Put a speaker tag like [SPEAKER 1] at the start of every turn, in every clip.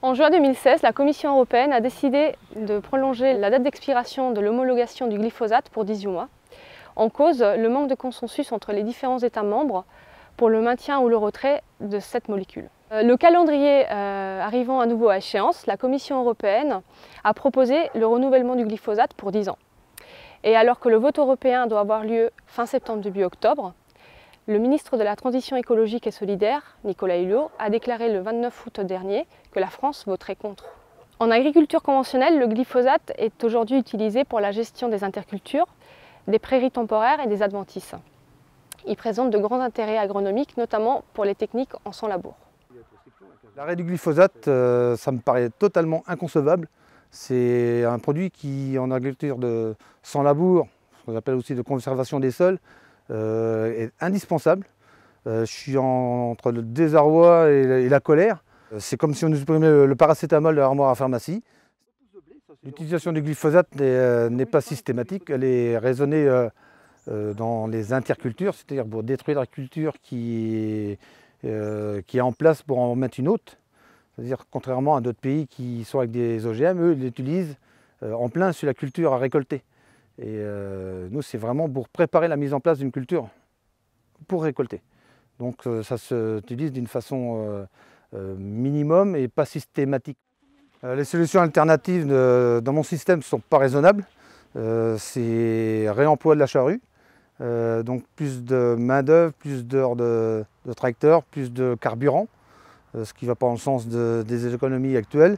[SPEAKER 1] En juin 2016, la Commission européenne a décidé de prolonger la date d'expiration de l'homologation du glyphosate pour 18 mois. En cause, le manque de consensus entre les différents États membres pour le maintien ou le retrait de cette molécule. Le calendrier arrivant à nouveau à échéance, la Commission européenne a proposé le renouvellement du glyphosate pour 10 ans. Et alors que le vote européen doit avoir lieu fin septembre, début octobre, le ministre de la Transition écologique et solidaire, Nicolas Hulot, a déclaré le 29 août dernier que la France voterait contre. En agriculture conventionnelle, le glyphosate est aujourd'hui utilisé pour la gestion des intercultures, des prairies temporaires et des adventices. Il présente de grands intérêts agronomiques, notamment pour les techniques en sans labour.
[SPEAKER 2] L'arrêt du glyphosate, ça me paraît totalement inconcevable. C'est un produit qui, en agriculture de sans labour, ce qu'on appelle aussi de conservation des sols, est indispensable. Je suis entre le désarroi et la colère. C'est comme si on nous supprimait le paracétamol de l'armoire à pharmacie. L'utilisation du glyphosate n'est pas systématique, elle est raisonnée dans les intercultures, c'est-à-dire pour détruire la culture qui est en place pour en mettre une autre. C'est-à-dire contrairement à d'autres pays qui sont avec des OGM, eux ils l'utilisent en plein sur la culture à récolter. Et nous, c'est vraiment pour préparer la mise en place d'une culture pour récolter. Donc ça s'utilise d'une façon minimum et pas systématique. Les solutions alternatives dans mon système ne sont pas raisonnables. C'est réemploi de la charrue, donc plus de main-d'œuvre, plus d'heures de tracteur, plus de carburant, ce qui ne va pas dans le sens des économies actuelles,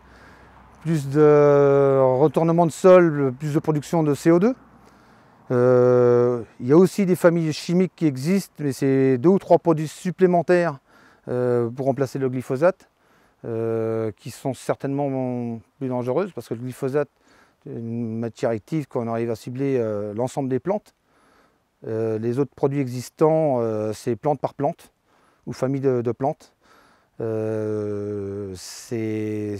[SPEAKER 2] plus de retournement de sol, plus de production de CO2. Il y a aussi des familles chimiques qui existent, mais c'est 2 ou 3 produits supplémentaires pour remplacer le glyphosate, qui sont certainement plus dangereuses, parce que le glyphosate est une matière active qu'on arrive à cibler l'ensemble des plantes. Les autres produits existants, c'est plante par plante, ou famille de plantes. C'est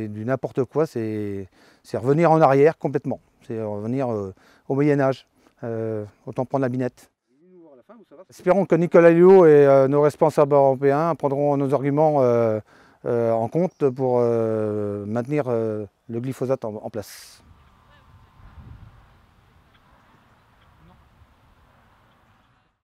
[SPEAKER 2] du n'importe quoi, c'est revenir en arrière complètement, c'est revenir au Moyen-Âge, autant prendre la binette. Espérons que Nicolas Hulot et nos responsables européens prendront nos arguments en compte pour maintenir le glyphosate en place.